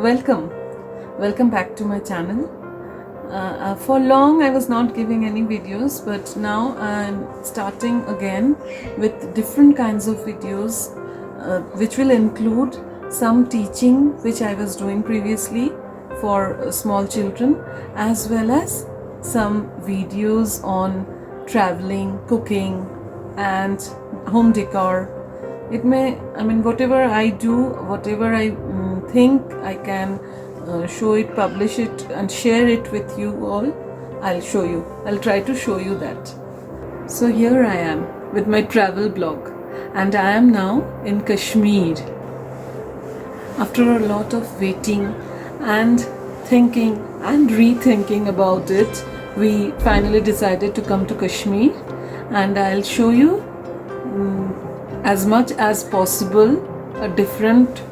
Welcome, welcome back to my channel. For long I was not giving any videos, but now I'm starting again with different kinds of videos, which will include some teaching which I was doing previously for small children, as well as some videos on traveling, cooking and home decor. It may, whatever I do, whatever I think I can show it, publish it and share it with you all, I'll try to show you that. So here I am with my travel blog, and I am now in Kashmir. After a lot of waiting and thinking and rethinking about it, we finally decided to come to Kashmir, and I'll show you as much as possible a different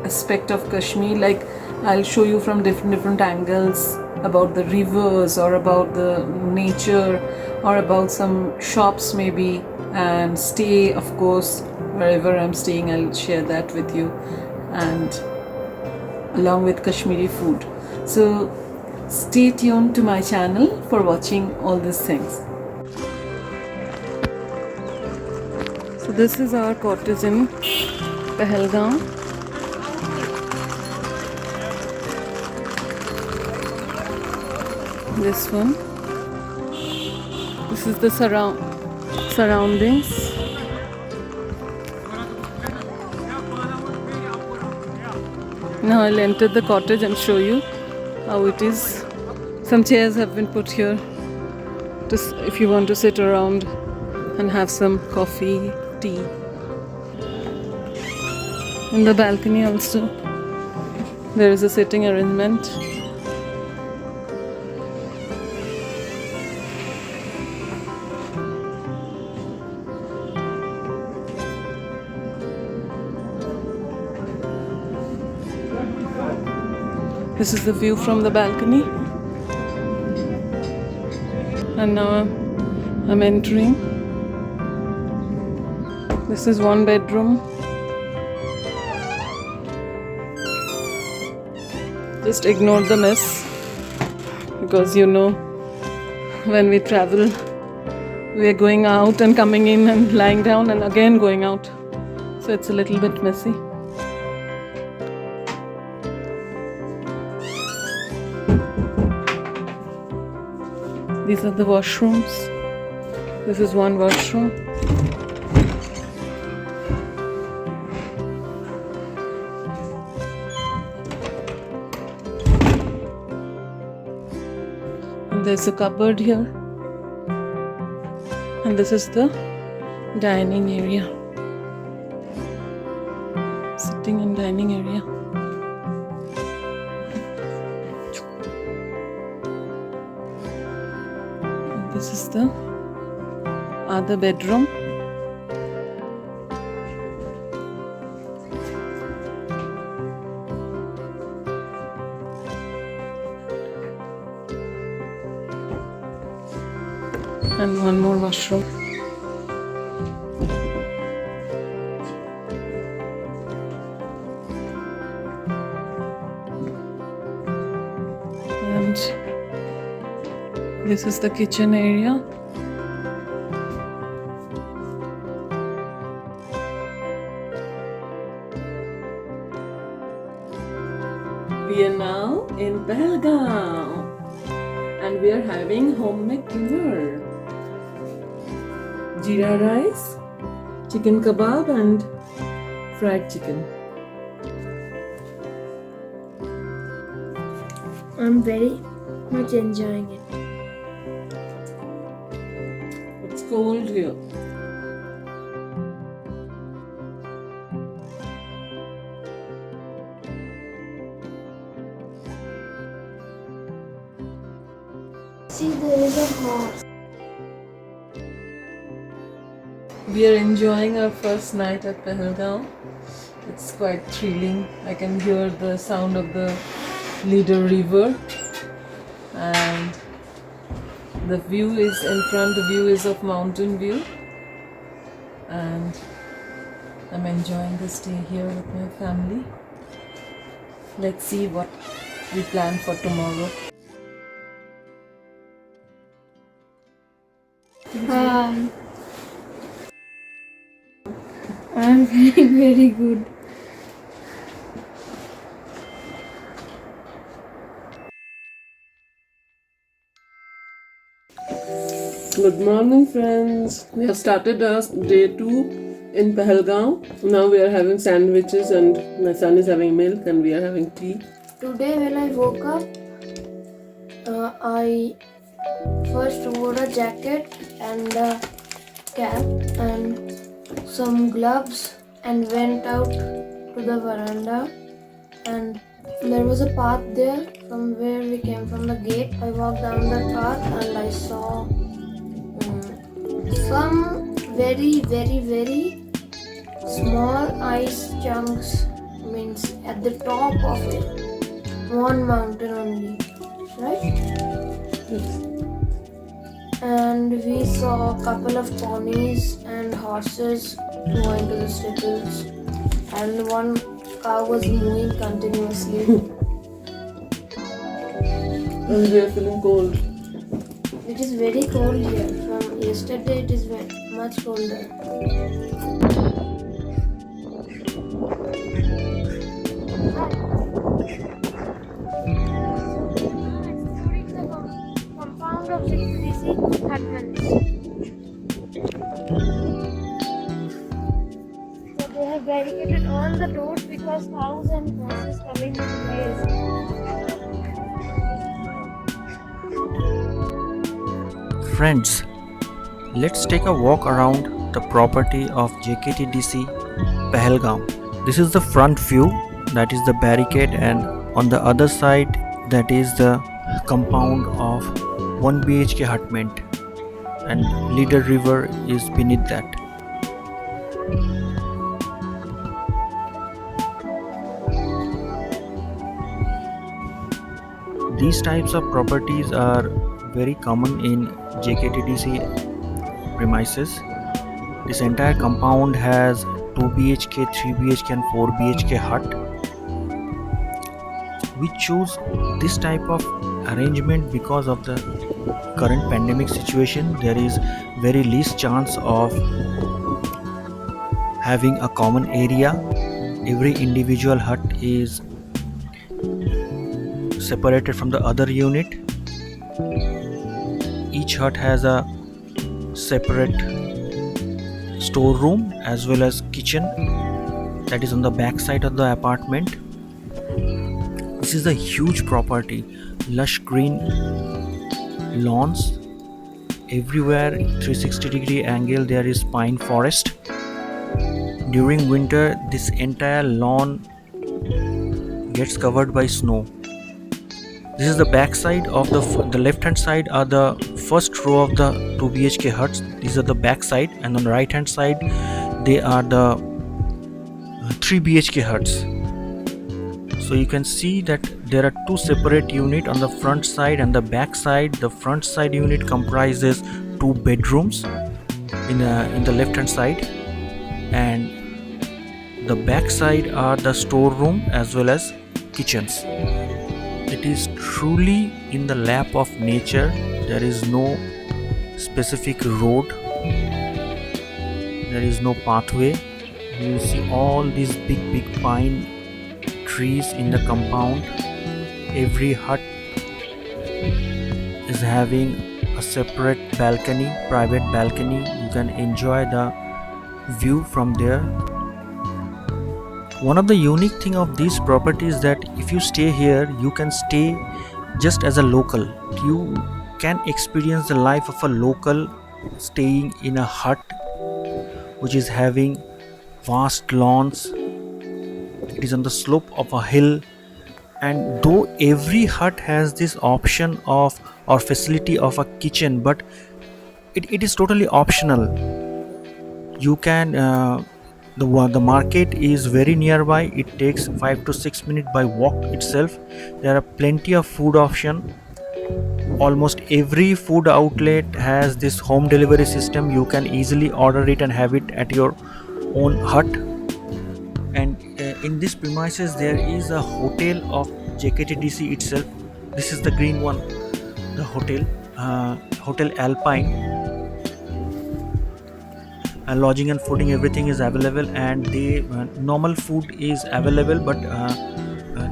aspect of Kashmir. Like, I'll show you from different angles about the rivers, or about the nature, or about some shops maybe, and stay, of course, wherever I'm staying I'll share that with you, and along with Kashmiri food. So stay tuned to my channel for watching all these things. So this is our cottage in Pahalgam. This one. This is the surroundings. Now I'll enter the cottage and show you how it is. Some chairs have been put here, just if you want to sit around and have some coffee, tea. In the balcony also there is a sitting arrangement. This is the view from the balcony, and now I'm entering. This is one bedroom. Just ignore the mess, because when we travel we are going out and coming in and lying down and again going out, so it's a little bit messy. These are the washrooms. This is one washroom. And there's a cupboard here. And this is the dining area. Sitting and dining area. This is the other bedroom. And one more washroom. And this is the kitchen area. We are now in Pahalgam, and we are having homemade dinner. Jeera rice, chicken kebab and fried chicken. I'm very much enjoying it. It's cold here. See, there is a horse. We are enjoying our first night at Pahalgam. It's quite thrilling. I can hear the sound of the Leader River, and the view is in front. The view is of mountain view, and I'm enjoying the stay here with my family. Let's see what we plan for tomorrow. Hi. I'm feeling very good. Good morning, friends. We have started our day 2 in Pahalgaon. Now we are having sandwiches, and my son is having milk, and we are having tea. Today when I woke up, I first wore a jacket and a cap and some gloves and went out to the veranda, and there was a path there from where we came from the gate. I walked down the path and I saw some very small ice chunks, means at the top of it, one mountain only, right? And we saw a couple of ponies and horses going to the stables, and one cow was mooing continuously. And we are feeling cold. It is very cold here. From yesterday it is much colder. Compound of JKTDC Hutmans. So they have barricaded all the doors because cows and horses coming to graze. Friends, let's take a walk around the property of JKTDC Pahalgaon. This is the front view, that is the barricade, and on the other side that is the compound of 1 BHK hutment, and Leader River is beneath that. These types of properties are very common in JKTDC premises. This entire compound has 2 BHK, 3 BHK and 4 BHK hut. We choose this type of arrangement because of the current pandemic situation. There is very least chance of having a common area. Every individual hut is separated from the other unit. Each hut has a separate storeroom as well as kitchen that is on the back side of the apartment. This is a huge property, lush green lawns everywhere, 360-degree angle. There is pine forest. During winter this entire lawn gets covered by snow. This is the back side of the left hand side are the first row of the 2 BHK huts. These are the back side, and on the right hand side they are the 3 BHK huts. So you can see that there are two separate units on the front side and the back side. The front side unit comprises 2 bedrooms in the left hand side, and the back side are the storeroom as well as kitchens. It is truly in the lap of nature. There is no specific road, there is no pathway. You will see all these big pine trees in the compound. Every hut is having a separate balcony, private balcony. You can enjoy the view from there. One of the unique thing of these properties is that if you stay here, you can stay just as a local. You can experience the life of a local staying in a hut which is having vast lawns. It is on the slope of a hill, and though every hut has this option of or facility of a kitchen, but it is totally optional. You can the market is very nearby. It takes 5 to 6 minutes by walk itself. There are plenty of food option. Almost every food outlet has this home delivery system. You can easily order it and have it at your own hut. And in this premises there is a hotel of JKTDC itself. This is the green one, the hotel Alpine. Lodging and fooding, everything is available, and the normal food is available, but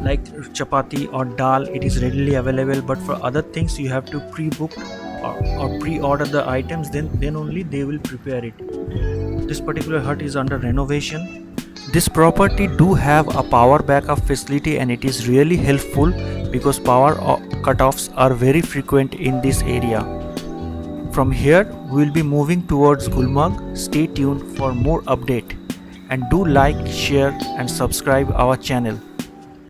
like chapati or dal, it is readily available. But for other things you have to pre-book or pre-order the items, then only they will prepare it. This particular hut is under renovation. This property do have a power backup facility, and it is really helpful because power cutoffs are very frequent in this area. From here we will be moving towards Gulmarg. Stay tuned for more update, and do like, share and subscribe our channel.